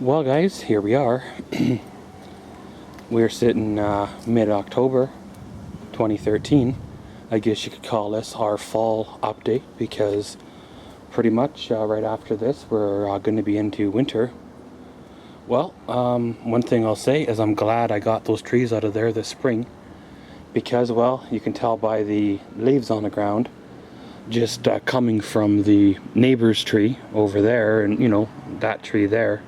Well guys, here we are. We're sitting mid-October 2013. I guess you could call this our fall update because pretty much right after this we're going to be into winter. Well, one thing I'll say is I'm glad I got those trees out of there this spring because, well, you can tell by the leaves on the ground just coming from the neighbor's tree over there and, you know, that tree there,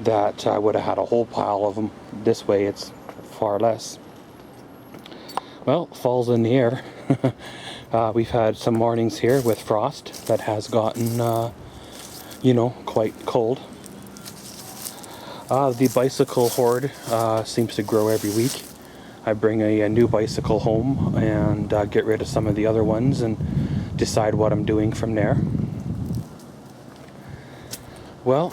that I would have had a whole pile of them. This way it's far less. Well, fall's in the air. We've had some mornings here with frost that has gotten, you know, quite cold. The bicycle horde seems to grow every week. I bring a new bicycle home and get rid of some of the other ones and decide what I'm doing from there. Well,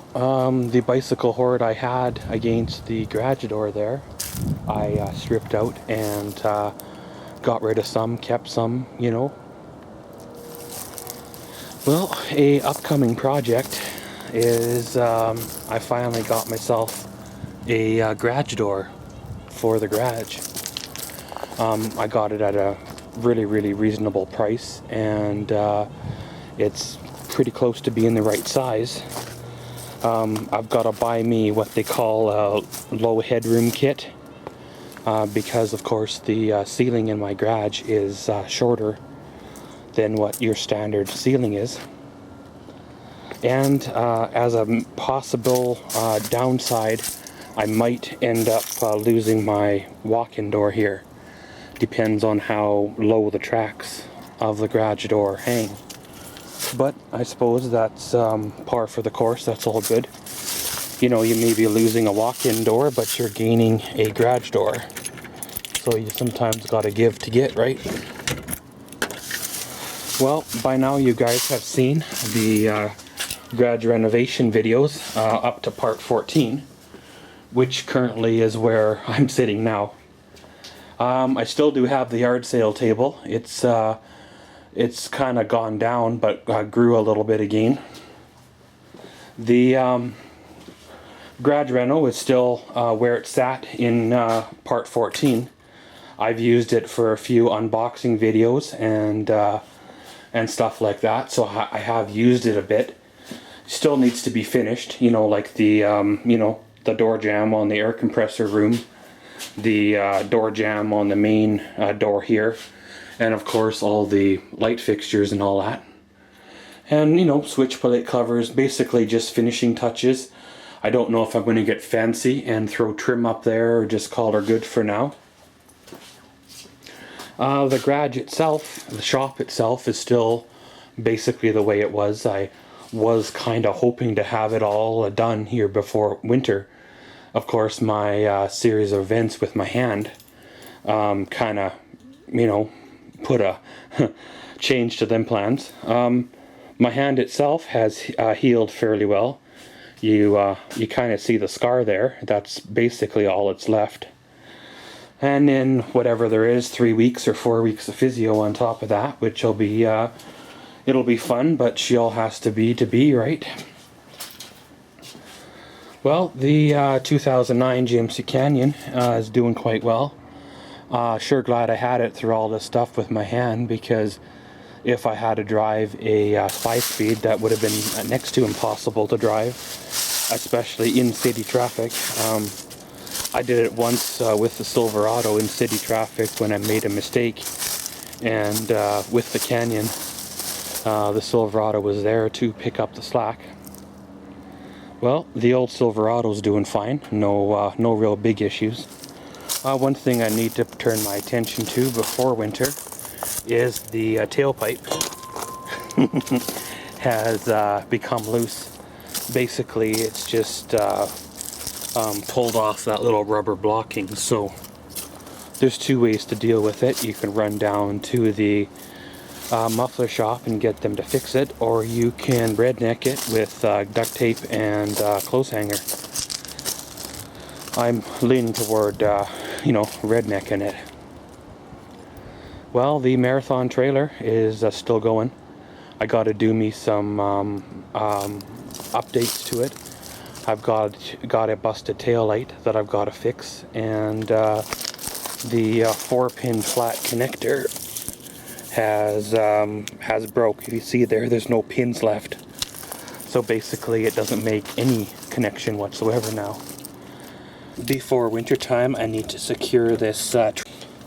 the bicycle horde I had against the garage door there, I stripped out and got rid of some, kept some, you know. Well, a upcoming project is I finally got myself a garage door for the garage. I got it at a really reasonable price, and it's pretty close to being the right size. I've got to buy me what they call a low headroom kit because of course the ceiling in my garage is shorter than what your standard ceiling is. And as a possible downside, I might end up losing my walk-in door here. Depends on how low the tracks of the garage door hang. But I suppose that's par for the course. That's all good. You know, you may be losing a walk-in door, but you're gaining a garage door. So you sometimes gotta give to get, right? Well, by now you guys have seen the garage renovation videos up to part 14, which currently is where I'm sitting now. I still do have the yard sale table. It's kind of gone down, but grew a little bit again. The garage reno is still where it sat in part 14. I've used it for a few unboxing videos and stuff like that, so I have used it a bit. Still needs to be finished, you know, like the you know, the door jamb on the air compressor room, the door jamb on the main door here, and of course all the light fixtures and all that. And, you know, switch plate covers, basically just finishing touches. I don't know if I'm going to get fancy and throw trim up there or just call her good for now. The garage itself, the shop itself, is still basically the way it was. I was kind of hoping to have it all done here before winter. Of course, my series of events with my hand kind of, you know, put a change to them plans. My hand itself has healed fairly well. You kind of see the scar there. That's basically all it's left. And then whatever there is, 3 weeks or 4 weeks of physio on top of that, which will be it'll be fun, but she all has to be, right? Well, the 2009 GMC Canyon is doing quite well. Sure glad I had it through all this stuff with my hand, because if I had to drive a 5-speed, that would have been next to impossible to drive, especially in city traffic. I did it once with the Silverado in city traffic when I made a mistake, and with the Canyon, the Silverado was there to pick up the slack. Well, the old Silverado's doing fine. No real big issues. One thing I need to turn my attention to before winter is the tailpipe has become loose. Basically, it's just pulled off that little rubber blocking. So there's two ways to deal with it. You can run down to the muffler shop and get them to fix it, or you can redneck it with duct tape and clothes hanger. I'm leaning toward, you know, rednecking it. Well, the marathon trailer is still going. I got to do me some updates to it. I've got a busted tail light that I've got to fix, and the 4-pin flat connector has broke. If you see there's no pins left. So basically it doesn't make any connection whatsoever now. Before winter time, I need to secure this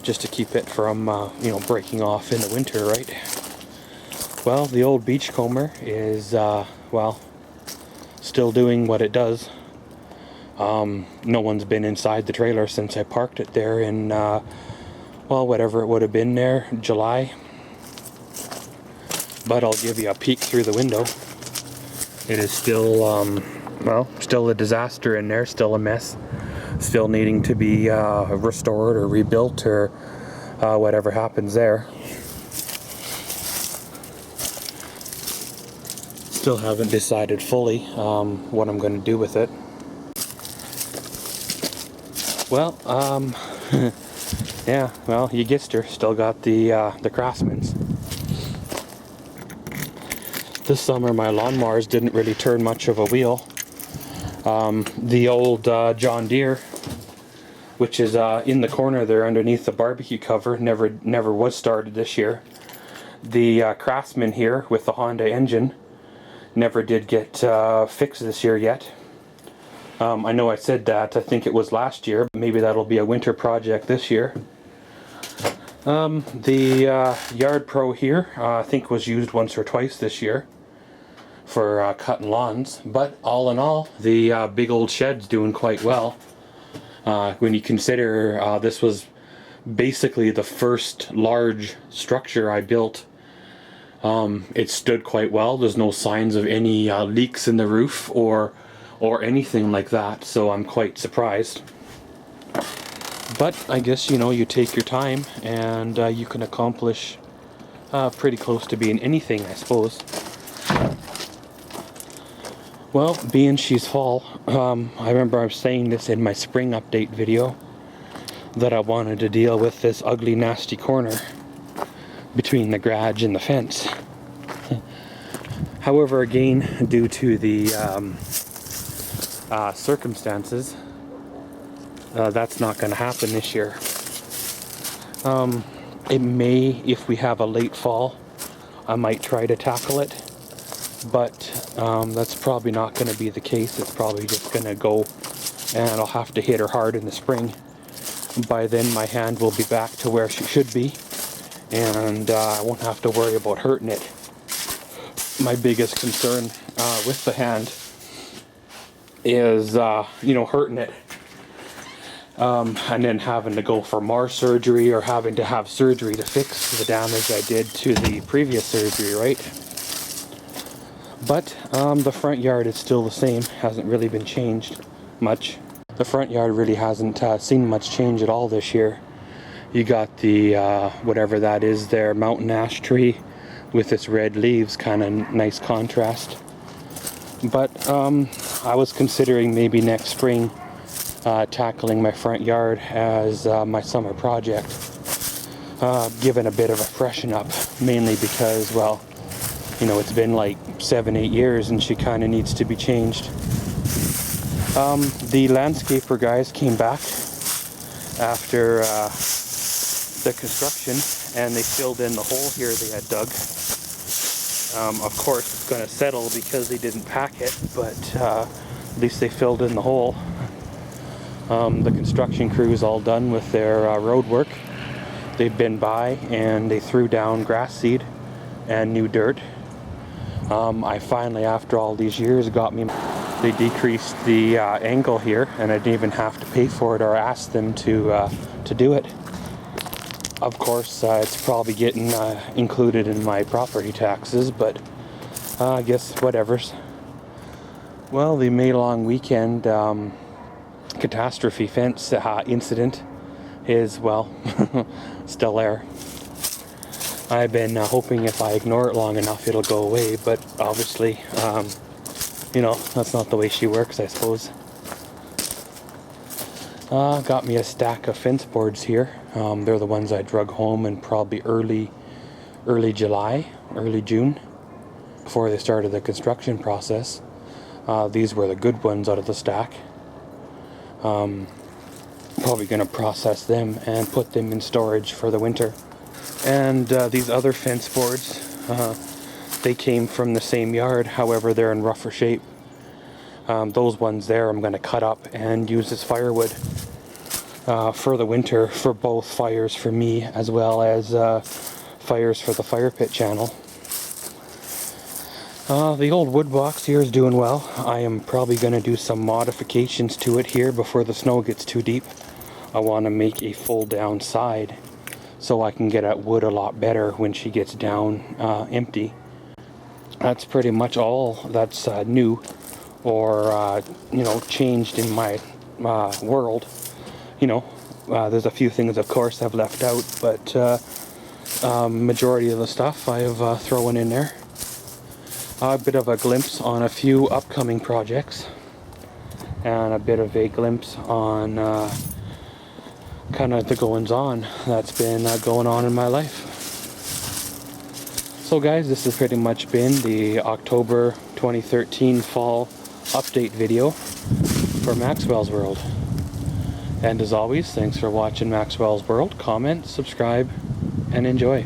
just to keep it from breaking off in the winter, right? Well, the old beachcomber is still doing what it does. No one's been inside the trailer since I parked it there in whatever it would have been there, July. But I'll give you a peek through the window. It is still still a disaster in there, still a mess, still needing to be restored or rebuilt, or whatever happens there. Still haven't decided fully what I'm going to do with it. Well, yeah, well, you guessed her. Still got the Craftsman's. This summer my lawnmowers didn't really turn much of a wheel. The old John Deere, which is in the corner there underneath the barbecue cover, never was started this year. The Craftsman here with the Honda engine never did get fixed this year yet. I know I said that, I think it was last year, but maybe that'll be a winter project this year. The Yard Pro here, I think was used once or twice this year for cutting lawns, but all in all, the big old shed's doing quite well. When you consider this was basically the first large structure I built, it stood quite well. There's no signs of any leaks in the roof or anything like that, so I'm quite surprised. But I guess, you take your time and you can accomplish pretty close to being anything, I suppose. Well, being she's fall, I remember I was saying this in my spring update video, that I wanted to deal with this ugly, nasty corner between the garage and the fence. However, again, due to the circumstances, that's not going to happen this year. It may, if we have a late fall, I might try to tackle it, but that's probably not going to be the case. It's probably just going to go, and I'll have to hit her hard in the spring. By then my hand will be back to where she should be, and I won't have to worry about hurting it. My biggest concern with the hand is hurting it, and then having to go for more surgery, or having to have surgery to fix the damage I did to the previous surgery, right? But the front yard is still the same, hasn't really been changed much. The front yard really hasn't seen much change at all this year. You got the whatever that is there, mountain ash tree with its red leaves, kind of nice contrast. But I was considering maybe next spring tackling my front yard as my summer project, giving a bit of a freshen up, mainly because, well, it's been like 7-8 years and she kind of needs to be changed. The landscaper guys came back after the construction, and they filled in the hole here they had dug. Of course it's going to settle because they didn't pack it, but at least they filled in the hole. The construction crew is all done with their road work. They've been by and they threw down grass seed and new dirt. I finally, after all these years, they decreased the angle here, and I didn't even have to pay for it or ask them to do it. Of course, it's probably getting included in my property taxes, but I guess whatever's. Well, the May long weekend catastrophe fence incident is, well, still there. I've been hoping if I ignore it long enough it'll go away, but obviously, that's not the way she works, I suppose. Got me a stack of fence boards here. They're the ones I drug home in probably early July, early June, before they started the construction process. These were the good ones out of the stack. Probably going to process them and put them in storage for the winter. And these other fence boards, they came from the same yard, however they're in rougher shape. Those ones there I'm going to cut up and use as firewood for the winter, for both fires for me as well as fires for the fire pit channel. The old wood box here is doing well. I am probably going to do some modifications to it here before the snow gets too deep. I want to make a fold down side so I can get at wood a lot better when she gets down empty. That's pretty much all that's new or changed in my world. There's a few things of course I've left out, but majority of the stuff I have thrown in there. A bit of a glimpse on a few upcoming projects and a bit of a glimpse on kind of the goings on that's been going on in my life. So guys, this has pretty much been the October 2013 fall update video for Maxwell's World. And as always, thanks for watching Maxwell's World. Comment, subscribe, and enjoy.